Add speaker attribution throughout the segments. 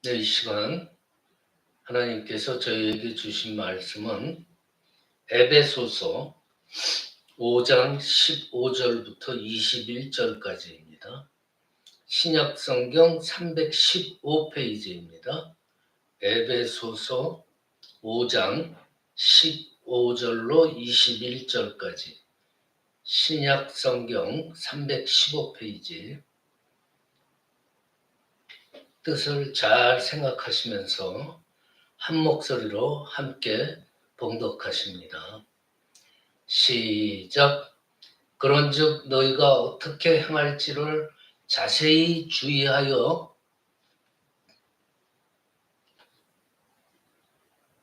Speaker 1: 네, 이 시간 하나님께서 저희에게 주신 말씀은 에베소서 5장 15절부터 21절까지입니다. 신약성경 315페이지입니다. 에베소서 5장 15절로 21절까지 신약성경 315페이지 뜻을 잘 생각하시면서 한 목소리로 함께 봉독하십니다. 시작. 그런즉 너희가 어떻게 행할지를 자세히 주의하여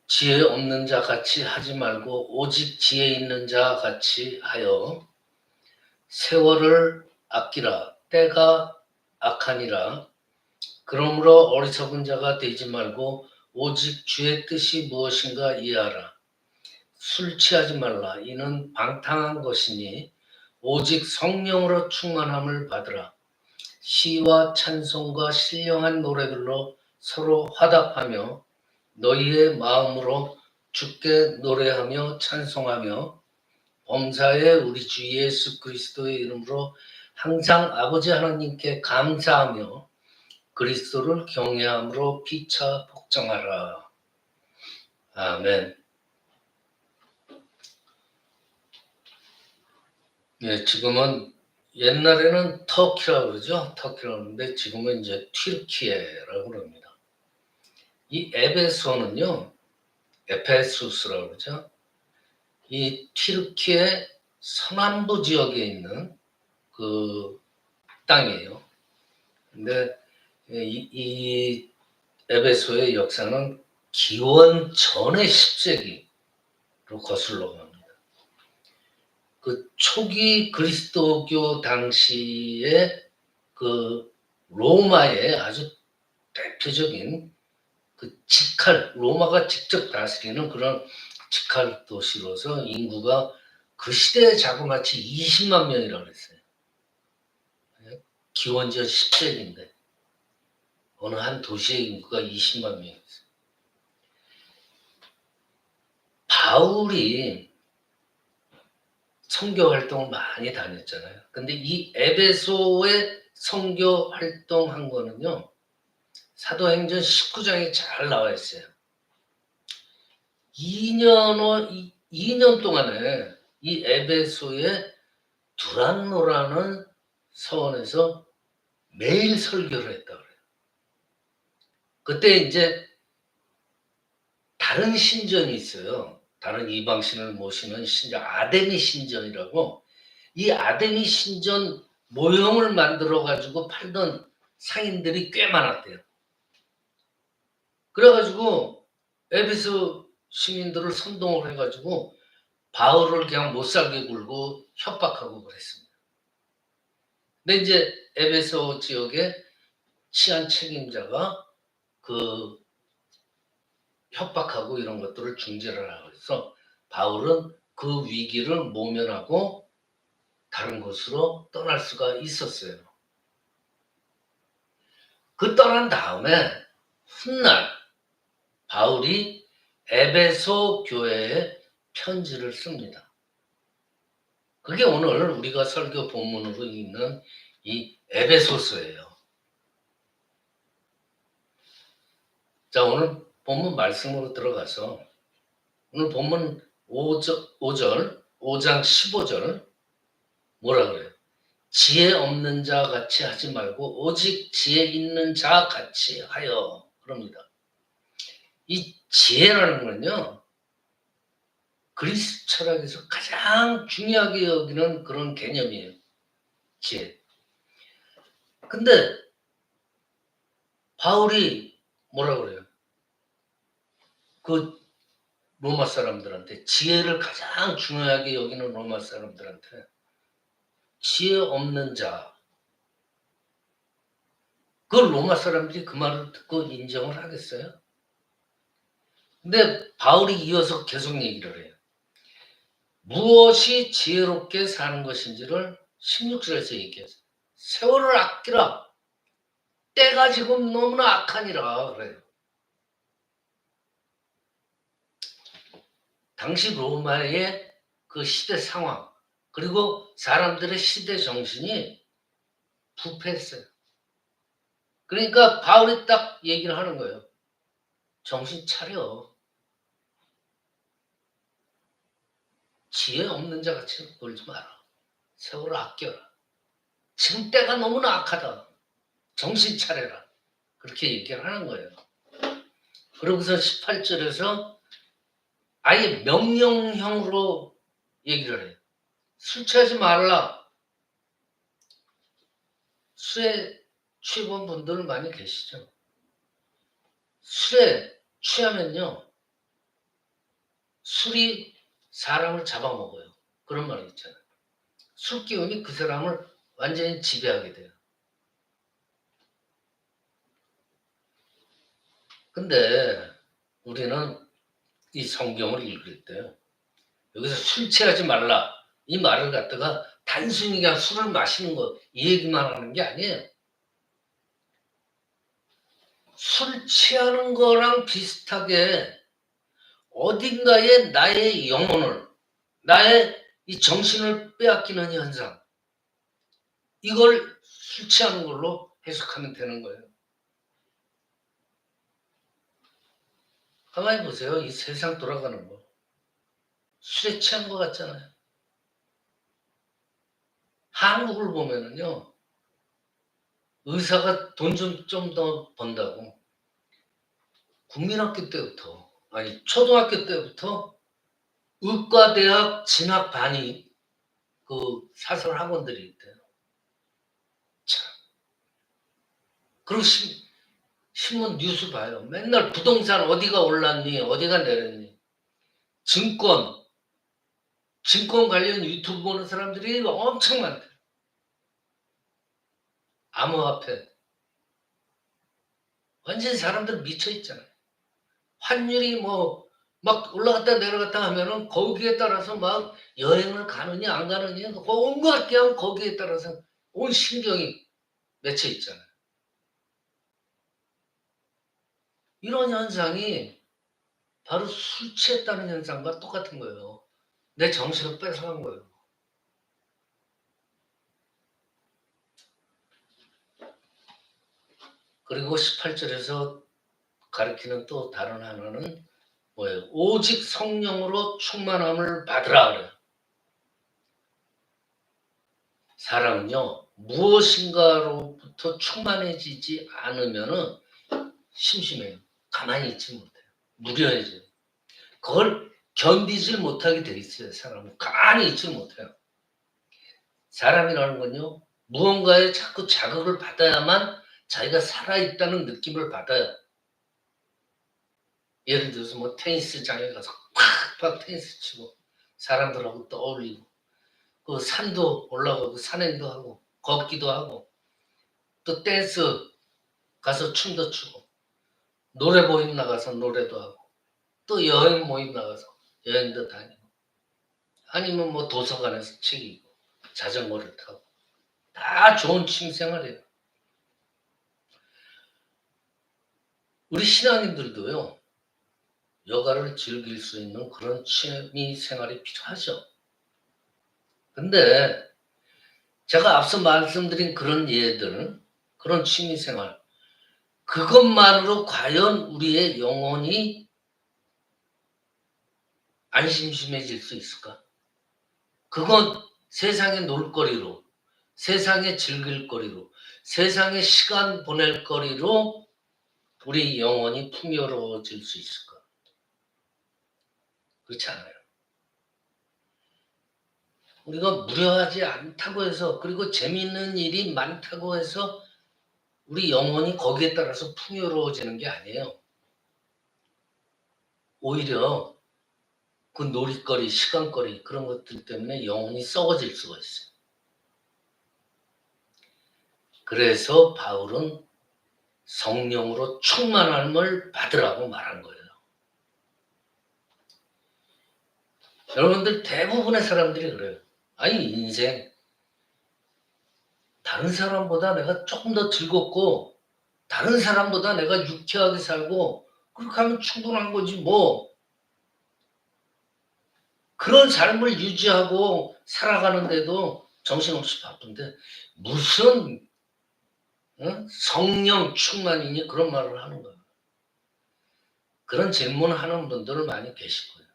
Speaker 1: 지혜 없는 자 같이 하지 말고 오직 지혜 있는 자 같이 하여 세월을 아끼라. 때가 악하니라. 그러므로 어리석은 자가 되지 말고 오직 주의 뜻이 무엇인가 이해하라. 술 취하지 말라. 이는 방탕한 것이니 오직 성령으로 충만함을 받으라. 시와 찬송과 신령한 노래들로 서로 화답하며 너희의 마음으로 주께 노래하며 찬송하며 범사에 우리 주 예수 그리스도의 이름으로 항상 아버지 하나님께 감사하며 그리스도를 경외함으로 피차 복종하라. 아멘. 네, 지금은 옛날에는 터키라고 그러죠. 터키라고 하는데 지금은 이제 튀르키예라고 그럽니다. 이 에베소는요, 에페소스라고 그러죠. 이 튀르키예 서남부 지역에 있는 그 땅이에요. 근데 이 에베소의 역사는 기원 전의 10세기로 거슬러 갑니다. 그 초기 그리스도교 당시에 그 로마의 아주 대표적인 그 직할, 로마가 직접 다스리는 그런 직할 도시로서 인구가 그 시대에 자그마치 20만 명이라고 그랬어요. 기원전 10세기인데 어느 한 도시의 인구가 20만 명이었어요. 바울이 선교 활동을 많이 다녔잖아요. 근데 이 에베소에 선교 활동한 거는요, 사도행전 19장에 잘 나와 있어요. 2년 동안에 이 에베소의 두란노라는 서원에서 매일 설교를 했다고 그래요. 그때 이제 다른 신전이 있어요. 다른 이방신을 모시는 신전, 아데미 신전이라고. 이 아데미 신전 모형을 만들어 가지고 팔던 상인들이 꽤 많았대요. 그래가지고 에베소 시민들을 선동을 해가지고 바울을 그냥 못 살게 굴고 협박하고 그랬습니다. 근데 이제 에베소 지역의 치안 책임자가 그 협박하고 이런 것들을 중재를 하고 있어 바울은 그 위기를 모면하고 다른 곳으로 떠날 수가 있었어요. 그 떠난 다음에 훗날 바울이 에베소 교회에 편지를 씁니다. 그게 오늘 우리가 설교 본문으로 읽는 이 에베소서예요. 자, 오늘 본문 말씀으로 들어가서 오늘 본문 5장 15절 뭐라 그래요? 지혜 없는 자 같이 하지 말고 오직 지혜 있는 자 같이 하여 그럽니다. 이 지혜라는 건요, 그리스 철학에서 가장 중요하게 여기는 그런 개념이에요. 지혜. 근데 바울이 뭐라 그래요? 그 로마 사람들한테 지혜를 가장 중요하게 여기는 로마 사람들한테 지혜 없는 자. 그 로마 사람들이 그 말을 듣고 인정을 하겠어요? 근데 바울이 이어서 계속 얘기를 해요. 무엇이 지혜롭게 사는 것인지를 16절에서 얘기했어요. 세월을 아끼라. 때가 지금 너무나 악하니라 그래요. 당시 로마의 그 시대 상황 그리고 사람들의 시대 정신이 부패했어요. 그러니까 바울이 딱 얘기를 하는 거예요. 정신 차려. 지혜 없는 자같이 굴지 마라. 세월을 아껴라. 지금 때가 너무나 악하다. 정신 차려라. 그렇게 얘기를 하는 거예요. 그러고서 18절에서 아예 명령형으로 얘기를 해요. 술 취하지 말라. 술에 취해본 분들 많이 계시죠? 술에 취하면요. 술이 사람을 잡아먹어요. 그런 말이 있잖아요. 술 기운이 그 사람을 완전히 지배하게 돼요. 근데 우리는 이 성경을 읽을 때 여기서 술 취하지 말라 이 말을 갖다가 단순히 그냥 술을 마시는 거 이 얘기만 하는 게 아니에요. 술 취하는 거랑 비슷하게 어딘가에 나의 영혼을 나의 이 정신을 빼앗기는 현상 이걸 술 취하는 걸로 해석하면 되는 거예요. 가만히 보세요. 이 세상 돌아가는 거. 술에 취한 것 같잖아요. 한국을 보면은요. 의사가 돈 좀 더 번다고 국민학교 때부터 아니 초등학교 때부터 의과대학 진학반이 그 사설 학원들이 있대요. 참. 그리고 신문 뉴스 봐요. 맨날 부동산 어디가 올랐니 어디가 내렸니 증권 관련 유튜브 보는 사람들이 엄청 많대요. 암호화폐 완전히 사람들 미쳐 있잖아요. 환율이 뭐 막 올라갔다 내려갔다 하면은 거기에 따라서 막 여행을 가느냐 안 가느냐 온갖 그냥 거기에 따라서 온 신경이 맺혀 있잖아요. 이런 현상이 바로 술 취했다는 현상과 똑같은 거예요. 내 정신을 뺏어간 거예요. 그리고 18절에서 가르치는 또 다른 하나는 뭐예요? 오직 성령으로 충만함을 받으라 그래요. 사람은요 무엇인가로부터 충만해지지 않으면은 심심해요. 가만히 있지 못해요. 무료해져요. 그걸 견디질 못하게 돼 있어요. 사람은 가만히 있지 못해요. 사람이라는 건요 무언가에 자꾸 자극을 받아야만 자기가 살아있다는 느낌을 받아요. 예를 들어서 뭐 테니스장에 가서 팍팍 테니스 치고 사람들하고 또 어울리고 그 산도 올라가고 산행도 하고 걷기도 하고 또 댄스 가서 춤도 추고 노래 모임 나가서 노래도 하고 또 여행 모임 나가서 여행도 다니고 아니면 뭐 도서관에서 책 읽고 자전거를 타고 다 좋은 취미생활이에요. 우리 신앙인들도요 여가를 즐길 수 있는 그런 취미생활이 필요하죠. 근데 제가 앞서 말씀드린 그런 예들 그런 취미생활 그것만으로 과연 우리의 영혼이 안 심심해질 수 있을까? 그건 세상의 놀거리로 세상의 즐길 거리로 세상의 시간 보낼 거리로 우리 영혼이 풍요로워질 수 있을까? 그렇지 않아요. 우리가 무료하지 않다고 해서 그리고 재미있는 일이 많다고 해서 우리 영혼이 거기에 따라서 풍요로워지는 게 아니에요. 오히려 그 놀이거리, 시간거리 그런 것들 때문에 영혼이 썩어질 수가 있어요. 그래서 바울은 성령으로 충만함을 받으라고 말한 거예요. 여러분들 대부분의 사람들이 그래요. 아니 인생 다른 사람보다 내가 조금 더 즐겁고 다른 사람보다 내가 유쾌하게 살고 그렇게 하면 충분한 거지 뭐. 그런 삶을 유지하고 살아가는데도 정신없이 바쁜데 무슨 성령 충만이니 그런 말을 하는 거예요. 그런 질문하는 분들을 많이 계실 거예요.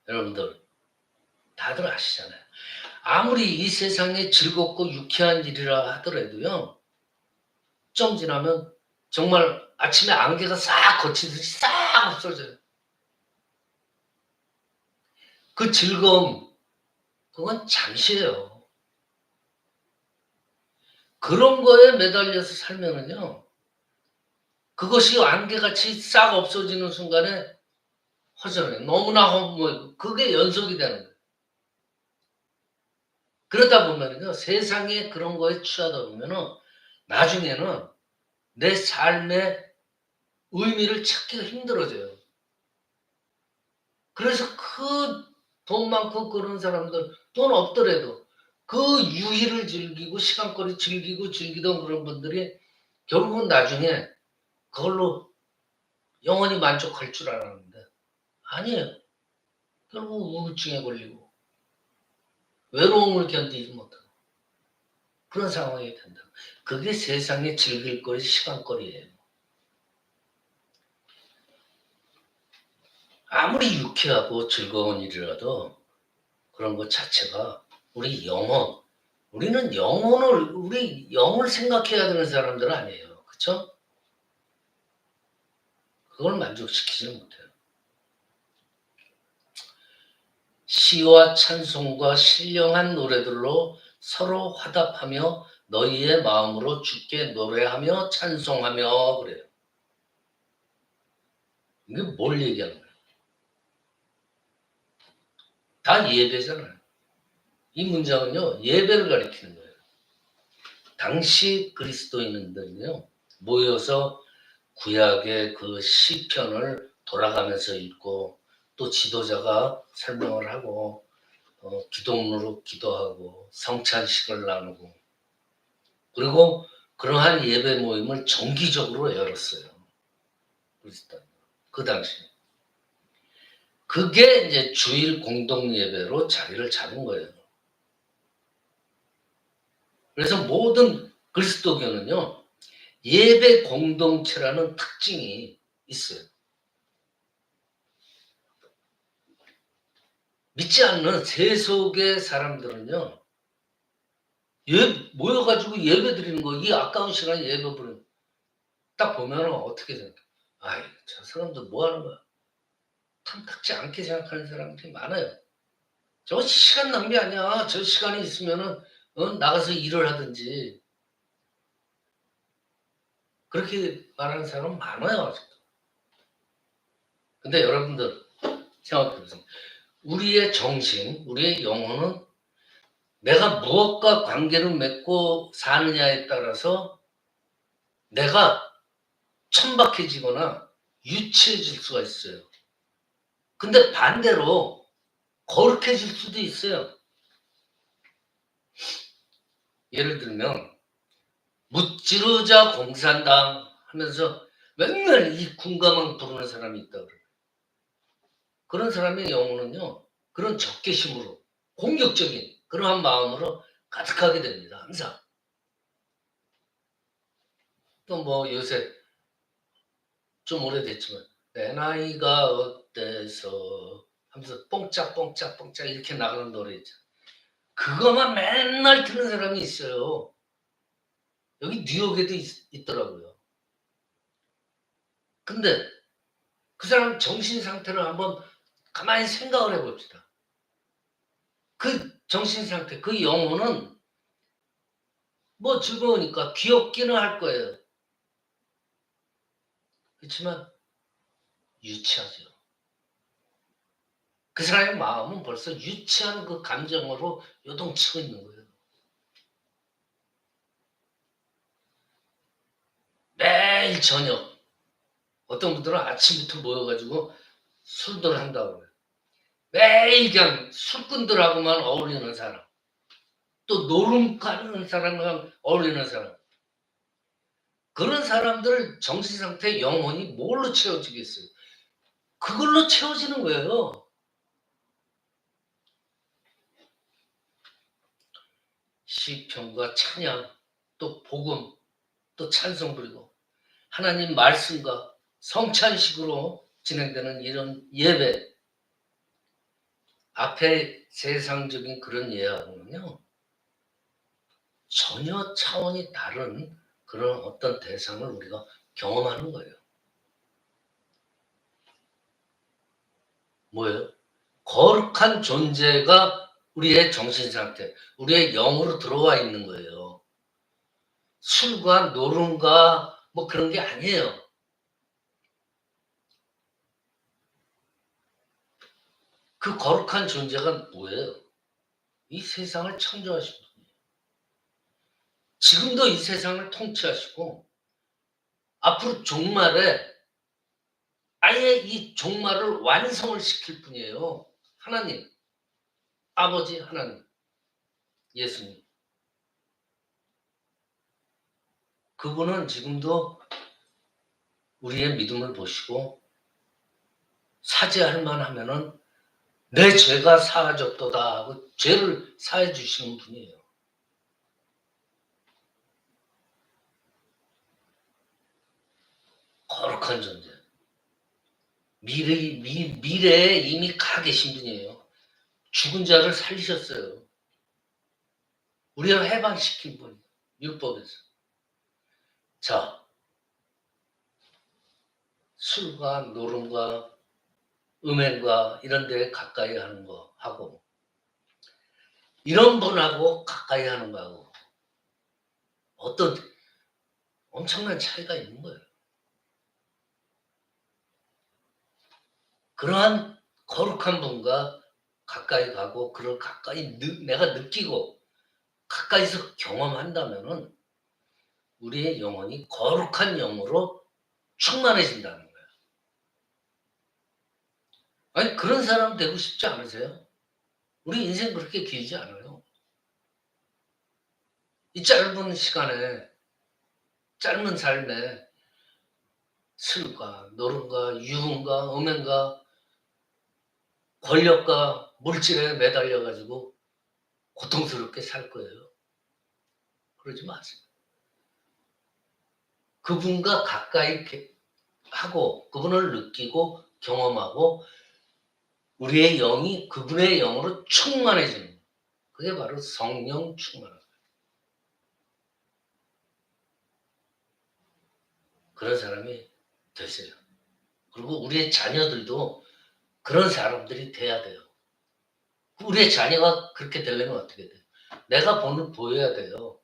Speaker 1: 여러분들 다들 아시잖아요. 아무리 이 세상에 즐겁고 유쾌한 일이라 하더라도요. 좀 지나면 정말 아침에 안개가 싹 거치듯이 싹 없어져요. 그 즐거움 그건 잠시예요. 그런 거에 매달려서 살면은요. 그것이 안개같이 싹 없어지는 순간에 허전해. 너무나 뭐 그게 연속이 되는 거예요. 그러다 보면은요. 세상에 그런 거에 취하다 보면은 나중에는 내 삶의 의미를 찾기가 힘들어져요. 그래서 그 돈 많고 그런 사람들 돈 없더라도 그 유희를 즐기고 시간거리 즐기던 그런 분들이 결국은 나중에 그걸로 영원히 만족할 줄 알았는데 아니에요. 결국 우울증에 걸리고 외로움을 견디지 못하고 그런 상황이 된다. 그게 세상에 즐길 거리 시간거리예요. 아무리 유쾌하고 즐거운 일이라도 그런 것 자체가 우리 영혼, 우리는 우리 영을 생각해야 되는 사람들은 아니에요. 그쵸? 그걸 만족시키지 못해요. 시와 찬송과 신령한 노래들로 서로 화답하며 너희의 마음으로 주께 노래하며 찬송하며 그래요. 이게 뭘 얘기하는 거예요? 다 예배잖아요. 이 문장은요. 예배를 가리키는 거예요. 당시 그리스도인들은요. 모여서 구약의 그 시편을 돌아가면서 읽고 또 지도자가 설명을 하고 기도문으로 기도하고 성찬식을 나누고 그리고 그러한 예배 모임을 정기적으로 열었어요. 그 당시. 그게 이제 주일 공동 예배로 자리를 잡은 거예요. 그래서 모든 그리스도교는요. 예배 공동체라는 특징이 있어요. 믿지 않는 세속의 사람들은요. 모여가지고 예배 드리는 거, 이 아까운 시간에 예배 부르는 딱 보면 어떻게 생각해? 아이, 저 사람들 뭐 하는 거야? 탐탁지 않게 생각하는 사람들이 많아요. 저 시간 낭비 아니야. 저 시간이 있으면은 나가서 일을 하든지 그렇게 말하는 사람 많아요. 아직도. 근데 여러분들 생각해보세요. 우리의 정신, 우리의 영혼은 내가 무엇과 관계를 맺고 사느냐에 따라서 내가 천박해지거나 유치해질 수가 있어요. 근데 반대로 거룩해질 수도 있어요. 예를 들면 무찌르자 공산당 하면서 맨날 이 군가만 부르는 사람이 있다 그래요. 그런 사람의 영혼은요. 그런 적개심으로 공격적인 그러한 마음으로 가득하게 됩니다. 항상. 또 뭐 요새 좀 오래됐지만 내 나이가 어때서 하면서 뽕짝뽕짝뽕짝 이렇게 나가는 노래 있잖아요. 그거만 맨날 듣는 사람이 있어요. 여기 뉴욕에도 있더라고요. 근데 그 사람 정신 상태를 한번 가만히 생각을 해봅시다. 그 정신 상태, 그 영혼은 뭐 즐거우니까 귀엽기는 할 거예요. 그렇지만 유치하죠. 그 사람의 마음은 벌써 유치한 그 감정으로 요동치고 있는 거예요. 매일 저녁 어떤 분들은 아침부터 모여가지고 술들 한다고 그래요. 매일 그냥 술꾼들하고만 어울리는 사람. 또 노름 가는 사람과 어울리는 사람. 그런 사람들 정신상태 영혼이 뭘로 채워지겠어요? 그걸로 채워지는 거예요. 시편과 찬양, 또 복음, 또 찬송 부리고 하나님 말씀과 성찬식으로 진행되는 이런 예배, 앞에 세상적인 그런 예하고는요 전혀 차원이 다른 그런 어떤 대상을 우리가 경험하는 거예요. 뭐예요? 거룩한 존재가 우리의 정신상태, 우리의 영으로 들어와 있는 거예요. 술과 노름과 뭐 그런 게 아니에요. 그 거룩한 존재가 뭐예요? 이 세상을 창조하신 분이에요. 지금도 이 세상을 통치하시고 앞으로 종말에 아예 이 종말을 완성을 시킬 분이에요. 하나님, 아버지 하나님, 예수님. 그분은 지금도 우리의 믿음을 보시고 사죄할 만하면은 내 죄가 사하졌도다 하고 죄를 사해 주시는 분이에요. 거룩한 존재. 미래에 이미 가 계신 분이에요. 죽은 자를 살리셨어요. 우리를 해방시킨 분, 율법에서. 자, 술과 노름과 음행과 이런 데 가까이 하는 거 하고 이런 분하고 가까이 하는 거하고 어떤 엄청난 차이가 있는 거예요. 그러한 거룩한 분과 가까이 가고 그걸 가까이 내가 느끼고 가까이서 경험한다면은 우리의 영혼이 거룩한 영으로 충만해진다는 거예요. 아니 그런 사람 되고 싶지 않으세요? 우리 인생 그렇게 길지 않아요. 이 짧은 시간에 짧은 삶에 술과 노름과 유흥과 음행과 권력과 물질에 매달려 가지고 고통스럽게 살 거예요. 그러지 마세요. 그분과 가까이 하고 그분을 느끼고 경험하고 우리의 영이 그분의 영으로 충만해지는 거예요. 그게 바로 성령 충만함. 그런 사람이 되세요. 그리고 우리의 자녀들도 그런 사람들이 돼야 돼요. 우리의 자녀가 그렇게 되려면 어떻게 돼요? 내가 보여야 돼요.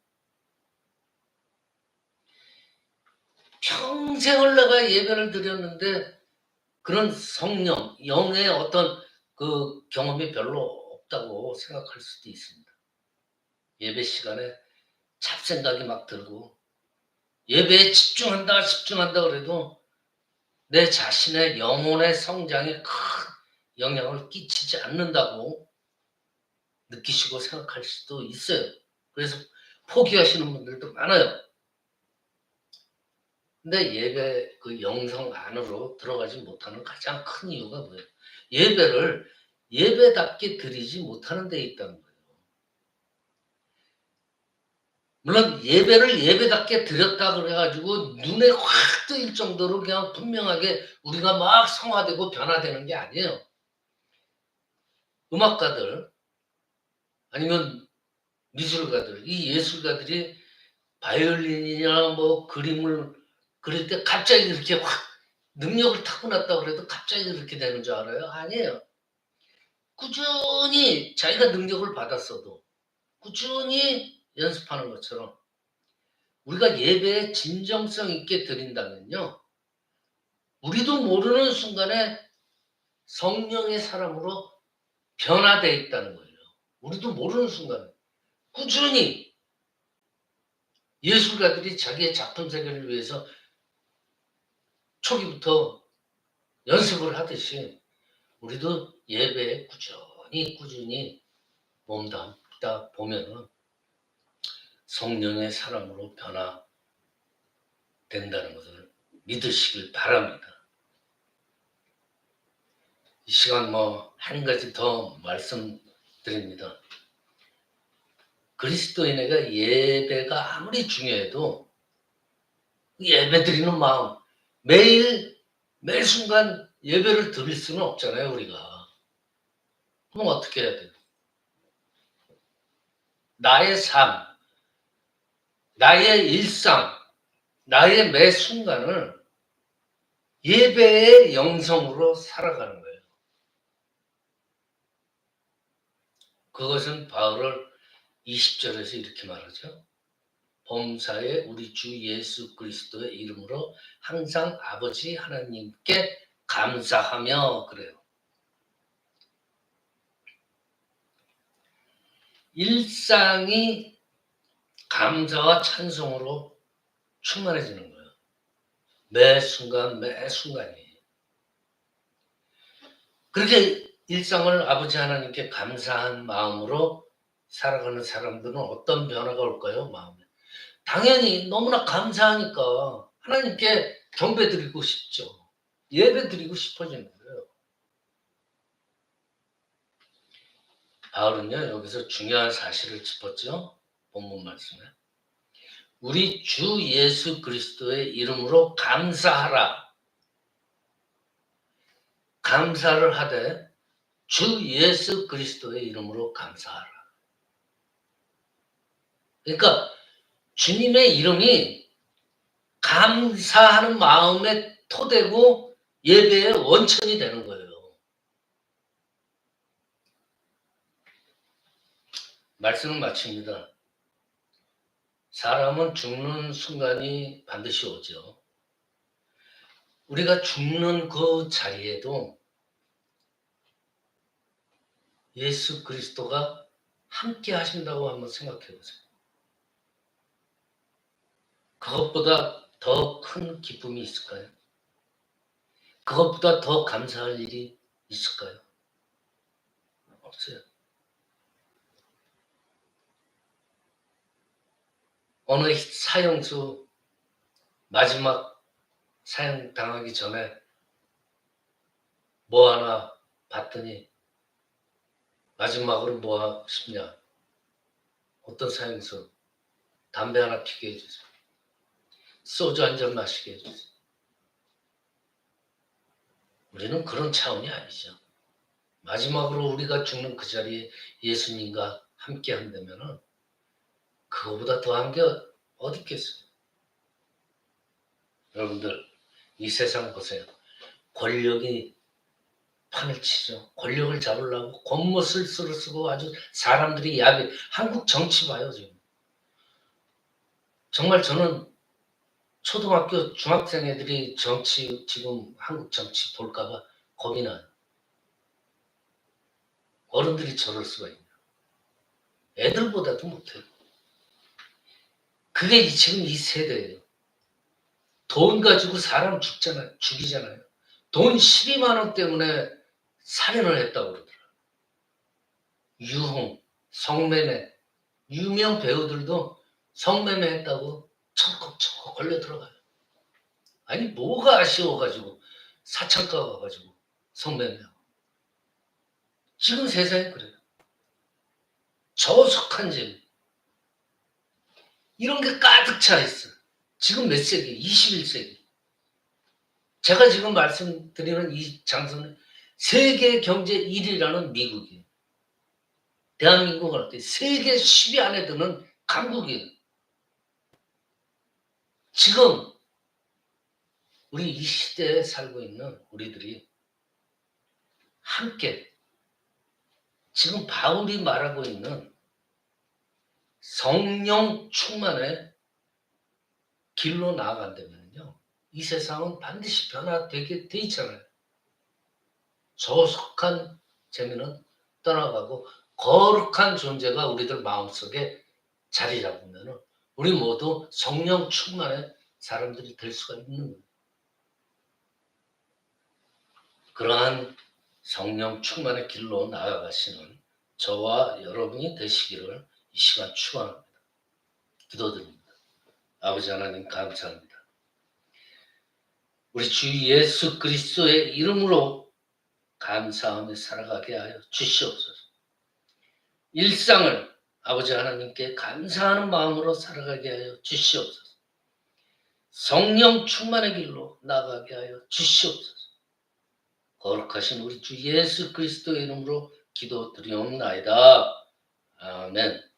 Speaker 1: 평생을 내가 예배를 드렸는데 그런 성령, 영의 어떤 그 경험이 별로 없다고 생각할 수도 있습니다. 예배 시간에 잡생각이 막 들고 예배에 집중한다 그래도 내 자신의 영혼의 성장에 큰 영향을 끼치지 않는다고 느끼시고 생각할 수도 있어요. 그래서 포기하시는 분들도 많아요. 근데 예배 그 영성 안으로 들어가지 못하는 가장 큰 이유가 뭐예요? 예배를 예배답게 드리지 못하는 데 있다는 거예요. 물론 예배를 예배답게 드렸다 그래가지고 눈에 확 뜨일 정도로 그냥 분명하게 우리가 막 성화되고 변화되는 게 아니에요. 음악가들 아니면 미술가들, 이 예술가들이 바이올린이나 뭐 그림을 그릴 때 갑자기 이렇게 확 능력을 타고났다 그래도 갑자기 그렇게 되는 줄 알아요? 아니에요. 꾸준히 자기가 능력을 받았어도 꾸준히 연습하는 것처럼 우리가 예배에 진정성 있게 드린다면요. 우리도 모르는 순간에 성령의 사람으로 변화되어 있다는 거예요. 우리도 모르는 순간에 꾸준히 예술가들이 자기의 작품 세계를 위해서 초기부터 연습을 하듯이 우리도 예배에 꾸준히 몸담다 보면은 성령의 사람으로 변화되는 된다는 것을 믿으시길 바랍니다. 이 시간 한 가지 더 말씀드립니다. 그리스도인에게 예배가 아무리 중요해도 예배 드리는 마음, 매 순간 예배를 드릴 수는 없잖아요, 우리가. 그럼 어떻게 해야 돼요? 나의 삶, 나의 일상, 나의 매 순간을 예배의 영성으로 살아가는 거예요. 그것은 바울을 20절에서 이렇게 말하죠. 범사에 우리 주 예수 그리스도의 이름으로 항상 아버지 하나님께 감사하며 그래요. 일상이 감사와 찬송으로 충만해지는 거예요. 매 순간이. 그렇게 일상을 아버지 하나님께 감사한 마음으로 살아가는 사람들은 어떤 변화가 올까요? 마음에. 당연히 너무나 감사하니까 하나님께 경배드리고 싶죠. 예배드리고 싶어지는 거예요. 바울은요, 여기서 중요한 사실을 짚었죠. 본문 말씀에. 우리 주 예수 그리스도의 이름으로 감사하라. 감사를 하되 주 예수 그리스도의 이름으로 감사하라. 그러니까 주님의 이름이 감사하는 마음의 토대고 예배의 원천이 되는 거예요. 말씀을 마칩니다. 사람은 죽는 순간이 반드시 오죠. 우리가 죽는 그 자리에도 예수 그리스도가 함께 하신다고 한번 생각해 보세요. 그것보다 더 큰 기쁨이 있을까요? 그것보다 더 감사할 일이 있을까요? 없어요. 어느 사형수 마지막 사형 당하기 전에 뭐 하나 봤더니 마지막으로 뭐 하고 싶냐? 어떤 사형수 담배 하나 피게 해주세요. 소주 한 잔 마시게 해주세요. 우리는 그런 차원이 아니죠. 마지막으로 우리가 죽는 그 자리에 예수님과 함께 한다면은 그거보다 더한 게 어디 있겠어요? 여러분들 이 세상 보세요. 권력이 판을 치죠. 권력을 잡으려고 겉멋을수를 쓰고 아주 사람들이 야비. 한국 정치 봐요 지금. 정말 저는 초등학교 중학생 애들이 정치 지금 한국 정치 볼까봐 겁이 나요. 어른들이 저럴 수가 있냐. 애들보다도 못해요. 그게 지금 이 세대예요. 돈 가지고 사람 죽이잖아요. 돈 12만 원 때문에 살인을 했다고 그러더라고요. 유흥, 성매매, 유명 배우들도 성매매 했다고 척척 걸려 들어가요. 아니 뭐가 아쉬워가지고 사창가 가가지고 성매매하고. 지금 세상에 그래요. 저속한 재미. 이런 게 가득 차 있어. 지금 몇 세기? 21세기. 제가 지금 말씀드리는 이 장소는 세계 경제 1위라는 미국이에요. 대한민국은 어때요? 세계 10위 안에 드는 강국이에요. 지금 우리 이 시대에 살고 있는 우리들이 함께 지금 바울이 말하고 있는 성령 충만의 길로 나아간다면요. 이 세상은 반드시 변화되게 돼 있잖아요. 저속한 재미는 떠나가고 거룩한 존재가 우리들 마음속에 자리 잡으면 우리 모두 성령 충만의 사람들이 될 수가 있는 거예요. 그러한 성령 충만의 길로 나아가시는 저와 여러분이 되시기를 이 시간 축원합니다. 기도드립니다. 아버지 하나님 감사합니다. 우리 주 예수 그리스도의 이름으로 감사하며 살아가게 하여 주시옵소서. 일상을 아버지 하나님께 감사하는 마음으로 살아가게 하여 주시옵소서. 성령 충만의 길로 나가게 하여 주시옵소서. 거룩하신 우리 주 예수 그리스도의 이름으로 기도드리옵나이다. 아멘.